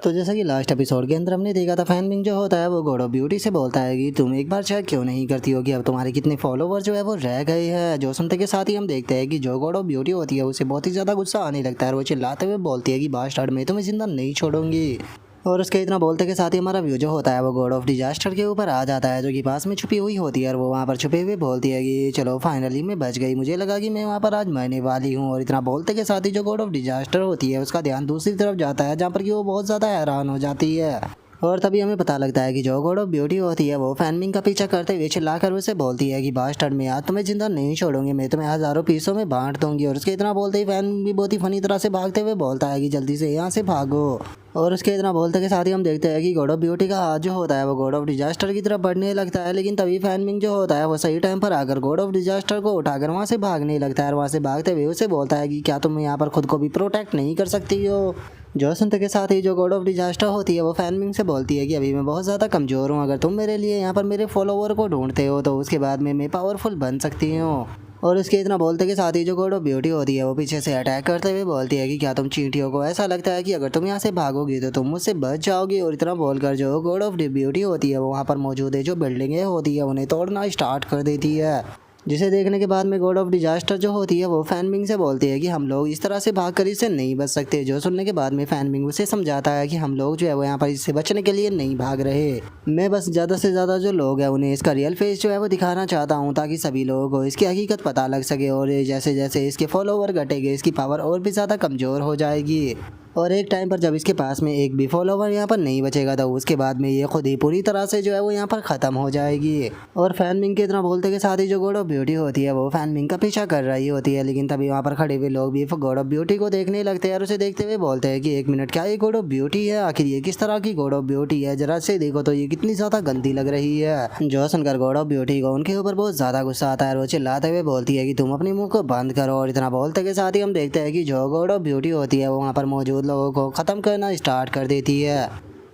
तो जैसा कि लास्ट एपिसोड के अंदर हमने देखा था, फैनबिंग जो होता है वो गॉड ऑफ ब्यूटी से बोलता है कि तुम एक बार चेक क्यों नहीं करती हो कि अब तुम्हारे कितने फॉलोवर जो है वो रह गए हैं। जो सुनते के साथ ही हम देखते हैं कि जो गॉड ऑफ ब्यूटी होती है उसे बहुत ही ज़्यादा गुस्सा आने लगता है और वो चिल्लाते हुए बोलती है कि बास्टर्ड मैं तुम्हें जिंदा नहीं छोड़ूंगी। और उसके इतना बोलते के साथ ही हमारा व्यू जो होता है वो गॉड ऑफ डिजास्टर के ऊपर आ जाता है, जो कि पास में छुपी हुई होती है और वो वहाँ पर छुपे हुए बोलती है कि चलो फाइनली मैं बच गई, मुझे लगा कि मैं वहाँ पर आज मरने वाली हूँ। और इतना बोलते के साथ ही जो गॉड ऑफ डिजास्टर होती है उसका ध्यान दूसरी तरफ जाता है, जहाँ पर कि वो बहुत ज़्यादा हैरान हो जाती है। और तभी हमें पता लगता है कि जो गॉड ऑफ ब्यूटी होती है वो फैनबिंग का पीछा करते हुए चिल्लाकर उसे बोलती है कि बास्टर्ड मैं आज तुम्हें जिंदा नहीं छोड़ूंगी, मैं तुम्हें हज़ारों पीसों में बांट दूंगी। और उसके इतना बोलते ही फैन भी बहुत ही फनी तरह से भागते हुए बोलता है कि जल्दी से यहाँ से भागो। और उसके इतना बोलते के साथ ही हम देखते हैं कि गॉड ऑफ ब्यूटी का हाथ जो होता है वो गॉड ऑफ डिजास्टर की तरफ बढ़ने लगता है, लेकिन तभी फैनबिंग जो होता है वो सही टाइम पर आकर गॉड ऑफ डिजास्टर को उठाकर वहाँ से भागने लगता है। और वहाँ से भागते हुए उसे बोलता है कि क्या तुम यहाँ पर खुद को भी प्रोटेक्ट नहीं कर सकती हो। जो सुनते के साथ ही जो गॉड ऑफ डिजास्टर होती है वो फैनबिंग से बोलती है कि अभी मैं बहुत ज़्यादा कमज़ोर हूँ, अगर तुम मेरे लिए यहाँ पर मेरे फॉलोवर को ढूंढते हो तो उसके बाद में मैं पावरफुल बन सकती हूँ। और उसके इतना बोलते के साथ ही जो गॉड ऑफ ब्यूटी होती है वो पीछे से अटैक करते हुए बोलती है कि क्या तुम चींटियों को ऐसा लगता है कि अगर तुम यहाँ से भागोगी तो तुम मुझसे बच जाओगी। और इतना बोलकर जो गॉड ऑफ ब्यूटी होती है वो वहाँ पर मौजूद है जो बिल्डिंगें होती है उन्हें तोड़ना स्टार्ट कर देती है, जिसे देखने के बाद में गॉड ऑफ डिजास्टर जो होती है वो फैनबिंग से बोलती है कि हम लोग इस तरह से भागकर इससे नहीं बच सकते। जो सुनने के बाद में फैनबिंग उसे समझाता है कि हम लोग जो है वो यहाँ पर इससे बचने के लिए नहीं भाग रहे, मैं बस ज़्यादा से ज़्यादा जो लोग हैं उन्हें इसका रियल फेस जो है वो दिखाना चाहता हूँ ताकि सभी लोगों को इसकी हकीकत पता लग सके। और जैसे जैसे इसके फॉलोवर घटेंगे इसकी पावर और भी ज़्यादा कमज़ोर हो जाएगी। और एक टाइम पर जब इसके पास में एक भी फॉलोवर यहाँ पर नहीं बचेगा तो उसके बाद में ये खुद ही पूरी तरह से जो है वो यहाँ पर ख़त्म हो जाएगी। और फैनबिंग के इतना बोलते के साथ ही जो गॉड ऑफ ब्यूटी होती है वो फैनबिंग का पीछा कर रही होती है, लेकिन तभी वहाँ पर खड़े हुए लोग भी गॉड ऑफ ब्यूटी को देखने लगते हैं और उसे देखते हुए बोलते हैं कि एक मिनट, क्या ये गॉड ऑफ ब्यूटी है? आखिर ये किस तरह की गॉड ऑफ ब्यूटी है? जरा से देखो तो ये कितनी ज़्यादा गंदी लग रही है। जो सुनकर गॉड ऑफ ब्यूटी को उनके ऊपर बहुत ज़्यादा गुस्सा आता है और वो चिल्लाते हुए बोलती है कि तुम अपने मुँह को बंद करो। और इतना बोलते के साथ ही हम देखते हैं कि जो गॉड ऑफ ब्यूटी होती है वो वहाँ पर मौजूद लोगों को ख़त्म करना स्टार्ट कर देती है,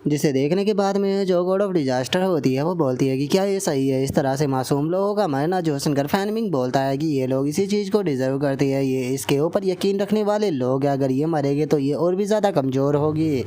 जिसे देखने के बाद में जो गॉड ऑफ डिजास्टर होती है वो बोलती है कि क्या ये सही है इस तरह से मासूम लोगों का मरना? जो सुनकर फैनबिंग बोलता है कि ये लोग इसी चीज़ को डिजर्व करते हैं, ये इसके ऊपर यकीन रखने वाले लोग हैं, अगर ये मरेंगे तो ये और भी ज़्यादा कमज़ोर होगी।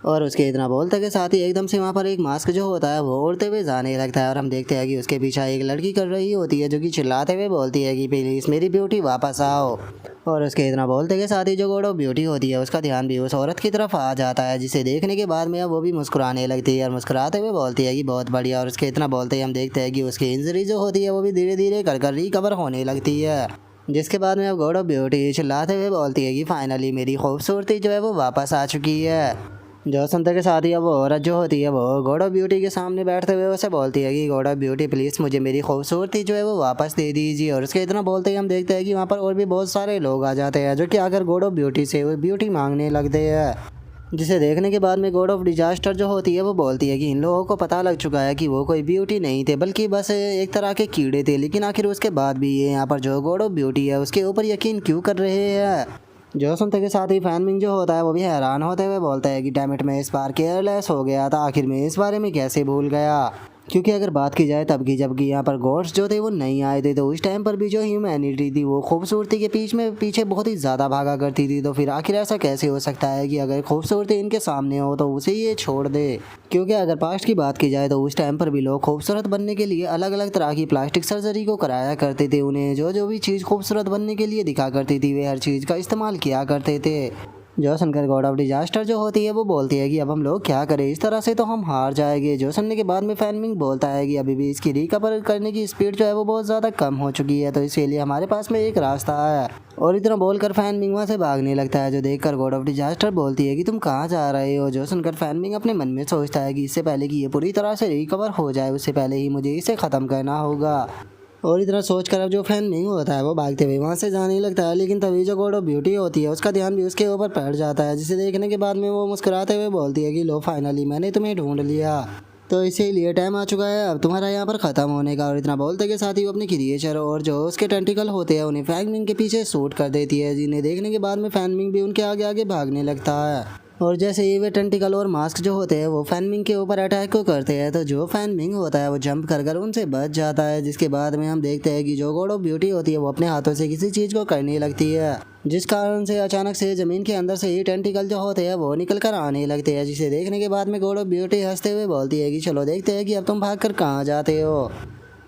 और उसके इतना बोलते के साथ ही एकदम से वहाँ पर एक मास्क जो होता है वो उड़ते हुए जाने लगता है और हम देखते हैं कि उसके पीछे एक लड़की कर रही होती है जो कि चिल्लाते हुए बोलती है कि प्लीज़ मेरी ब्यूटी वापस आओ। और उसके इतना बोलते के साथ ही जो गॉड ऑफ ब्यूटी होती है उसका ध्यान भी उस औरत की तरफ आ जाता है, जिसे देखने के बाद में वो भी मुस्कुराने लगती है और मुस्कुराते हुए बोलती है कि बहुत बढ़िया। और उसके इतना बोलते ही हम देखते हैं कि उसकी इंजरी जो होती है वो भी धीरे धीरे कर रिकवर होने लगती है, जिसके बाद में अब गॉड ऑफ ब्यूटी चिल्लाते हुए बोलती है कि फाइनली मेरी खूबसूरती जो है वो वापस आ चुकी है। जो सुनते के साथ ही अब वो औरत जो होती है वो गॉड ऑफ ब्यूटी के सामने बैठते हुए उसे बोलती है कि गॉड ऑफ ब्यूटी प्लीज़ मुझे मेरी खूबसूरती जो है वो वापस दे दीजिए। और उसके इतना बोलते ही हम देखते हैं कि वहाँ पर और भी बहुत सारे लोग आ जाते हैं जो कि आकर गॉड ऑफ ब्यूटी से वो ब्यूटी मांगने लगते हैं, जिसे देखने के बाद में गॉड ऑफ डिजास्टर जो होती है वो बोलती है कि इन लोगों को पता लग चुका है कि वो कोई ब्यूटी नहीं थे बल्कि बस एक तरह के कीड़े थे, लेकिन आखिर उसके बाद भी ये यहाँ पर जो गॉड ऑफ ब्यूटी है उसके ऊपर यकीन क्यों कर रहे हैं। जो सुनते के साथ ही फैनबिंग जो होता है वो भी हैरान होते हुए बोलता है कि डैम इट, मैं इस बार केयरलेस हो गया था, आखिर मैं इस बारे में कैसे भूल गया। क्योंकि अगर बात की जाए तब की जबकि यहाँ पर गॉड्स जो थे वो नहीं आए थे तो उस टाइम पर भी जो ह्यूमैनिटी थी वो खूबसूरती के पीछे बहुत ही ज़्यादा भागा करती थी, तो फिर आखिर ऐसा कैसे हो सकता है कि अगर खूबसूरती इनके सामने हो तो उसे ये छोड़ दे। क्योंकि अगर पास्ट की बात की जाए तो उस टाइम पर भी लोग खूबसूरत बनने के लिए अलग अलग तरह की प्लास्टिक सर्जरी को कराया करते थे, उन्हें जो भी चीज़ खूबसूरत बनने के लिए दिखा करती थी वे हर चीज़ का इस्तेमाल किया करते थे। जो सुनकर गॉड ऑफ डिजास्टर जो होती है वो बोलती है कि अब हम लोग क्या करें, इस तरह से तो हम हार जाएंगे। जो सुनने के बाद में फैनबिंग बोलता है कि अभी भी इसकी रिकवर करने की स्पीड जो है वो बहुत ज़्यादा कम हो चुकी है, तो इसके लिए हमारे पास में एक रास्ता है। और इतना बोलकर फैनबिंग वहाँ से भागने लगता है, जो देखकर गॉड ऑफ डिजास्टर बोलती है कि तुम कहाँ जा रहे हो। जो सुनकर फैनबिंग अपने मन में सोचता है कि इससे पहले कि ये पूरी तरह से रिकवर हो जाए उससे पहले ही मुझे इसे ख़त्म करना होगा। और इतना सोचकर अब जो फैन नहीं होता है वो भागते हुए वहाँ से जाने लगता है, लेकिन तभी जो गॉड ऑफ ब्यूटी होती है उसका ध्यान भी उसके ऊपर पड़ जाता है, जिसे देखने के बाद में वो मुस्कुराते हुए बोलती है कि लो फाइनली मैंने तुम्हें ढूंढ लिया, तो इसीलिए टाइम आ चुका है अब तुम्हारा यहाँ पर ख़त्म होने का। और इतना बोलते के साथ ही वो अपने क्रिएचर और जो उसके टेंटिकल होते हैं उन्हें फैनबिंग के पीछे शूट कर देती है, जिन्हें देखने के बाद में फैनबिंग भी उनके आगे आगे भागने लगता है। और जैसे ही वे टेंटिकल और मास्क जो होते हैं वो फैनमिंग के ऊपर अटैक को करते हैं, तो जो फैनमिंग होता है वो जंप कर उनसे बच जाता है। जिसके बाद में हम देखते हैं कि जो गॉड ऑफ ब्यूटी होती है वो अपने हाथों से किसी चीज़ को करने लगती है, जिस कारण से अचानक से ज़मीन के अंदर से ही टेंटिकल जो होते हैं वो निकल कर आने लगते हैं। जिसे देखने के बाद में गॉड ऑफ ब्यूटी हंसते हुए बोलती है कि चलो देखते हैं कि अब तुम भाग कर कहाँ जाते हो।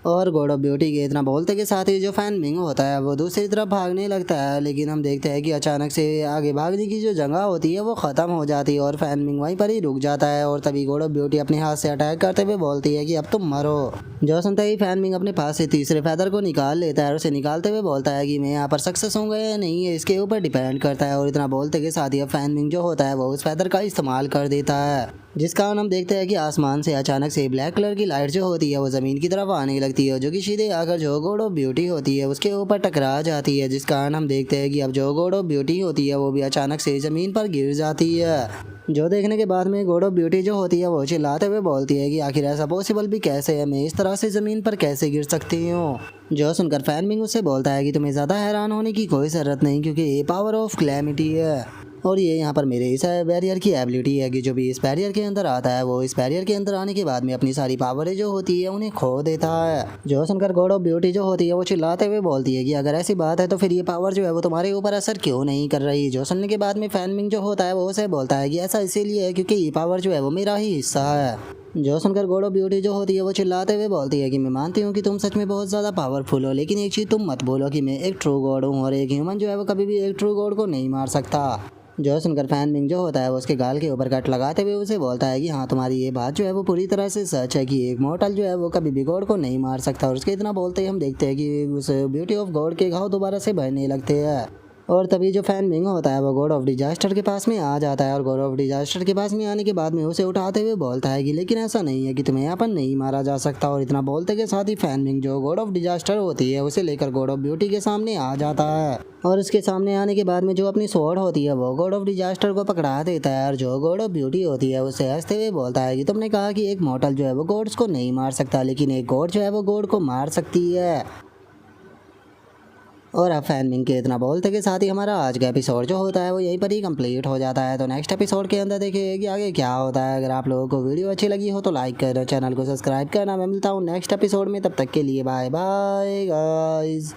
और गॉड ऑफ ब्यूटी के इतना बोलते के साथ ही जो फैन मिंग होता है वो दूसरी तरफ भागने लगता है, लेकिन हम देखते हैं कि अचानक से आगे भागने की जो जगह होती है वो ख़त्म हो जाती है और फैन मिंग वहीं पर ही रुक जाता है। और तभी गॉड ऑफ ब्यूटी अपने हाथ से अटैक करते हुए बोलती है कि अब तुम मरो। जो सुनते ही फैन मिंग अपने पास से तीसरे फैदर को निकाल लेता है और उसे निकालते हुए बोलता है कि मैं यहाँ पर सक्सेस होऊंगा या नहीं है इसके ऊपर डिपेंड करता है। और इतना बोलते के साथ ही अब फैन मिंग जो होता है वो उस फैदर का इस्तेमाल कर देता है, जिस कारण हम देखते हैं कि आसमान से अचानक से ब्लैक कलर की लाइट जो होती है वो ज़मीन की तरफ आने लगती है, जो कि सीधे आकर जो गॉड ऑफ ब्यूटी होती है उसके ऊपर टकरा जाती है। जिस कारण हम देखते हैं कि अब जो गॉड ऑफ ब्यूटी होती है वो भी अचानक से ज़मीन पर गिर जाती है। जो देखने के बाद में गॉड ऑफ ब्यूटी जो होती है वो चिल्लाते हुए बोलती है कि आखिर ऐसा पॉसिबल भी कैसे है, मैं इस तरह से ज़मीन पर कैसे गिर सकती हूँ। जो सुनकर फैन मिंग उससे बोलता है कि तुम्हें ज़्यादा हैरान होने की कोई ज़रूरत नहीं, क्योंकि ये पावर ऑफ क्लैमिटी है और ये यहाँ पर मेरे इस बैरियर की एबिलिटी है कि जो भी इस बैरियर के अंदर आता है वो इस बैरियर के अंदर आने के बाद में अपनी सारी पावरें जो होती है उन्हें खो देता है। जो सुनकर गॉड ऑफ ब्यूटी जो होती है वो चिल्लाते हुए बोलती है कि अगर ऐसी बात है तो फिर ये पावर जो है वो तुम्हारे ऊपर असर क्यों नहीं कर रही। जो सुनने के बाद में फैन मिंग जो होता है वो उसे बोलता है कि ऐसा इसीलिए है क्योंकि ये पावर जो है वो मेरा ही हिस्सा है। जो सुनकर गॉड ऑफ ब्यूटी जो होती है वो चिल्लाते हुए बोलती है कि मैं मानती हूँ कि तुम सच में बहुत ज़्यादा पावरफुल हो, लेकिन एक चीज़ तुम मत बोलो कि मैं एक ट्रू गॉड हूँ और एक ह्यूमन जो है वो कभी भी एक ट्रू गॉड को नहीं मार सकता। जो सुनकर फैन मिंग जो होता है वो उसके गाल के ऊपर कट लगाते हुए उसे बोलता है कि हाँ तुम्हारी ये बात जो है वो पूरी तरह से सच है कि एक मॉर्टल जो है वो कभी भी गॉड को नहीं मार सकता। और उसके इतना बोलते ही हम देखते हैं कि उस ब्यूटी ऑफ गॉड के घाव दोबारा से भरने लगते हैं। और तभी जो फैन मिंग होता है वो गॉड ऑफ डिजास्टर के पास में आ जाता है और गॉड ऑफ डिजास्टर के पास में आने के बाद में उसे उठाते हुए बोलता है कि लेकिन ऐसा नहीं है कि तुम्हें यहाँ पर नहीं मारा जा सकता। और इतना बोलते के साथ ही फैन मिंग जो गॉड ऑफ डिजास्टर होती है उसे लेकर गॉड ऑफ ब्यूटी के सामने आ जाता है और उसके सामने आने के बाद में जो अपनी स्वॉर्ड होती है वो गॉड ऑफ डिजास्टर को पकड़ा देता है। और जो गॉड ऑफ ब्यूटी होती है उसे हंसते हुए बोलता है कि तुमने कहा कि एक मॉर्टल जो है वो गॉड्स को नहीं मार सकता, लेकिन एक गॉड जो है वो गॉड को मार सकती है। और अब फैन मिंग के इतना बोलते के साथ ही हमारा आज का एपिसोड जो होता है वो यहीं पर ही कंप्लीट हो जाता है। तो नेक्स्ट एपिसोड के अंदर देखिए कि आगे क्या होता है। अगर आप लोगों को वीडियो अच्छी लगी हो तो लाइक करना, चैनल को सब्सक्राइब करना। मैं मिलता हूँ नेक्स्ट एपिसोड में, तब तक के लिए बाय बाय गाइस।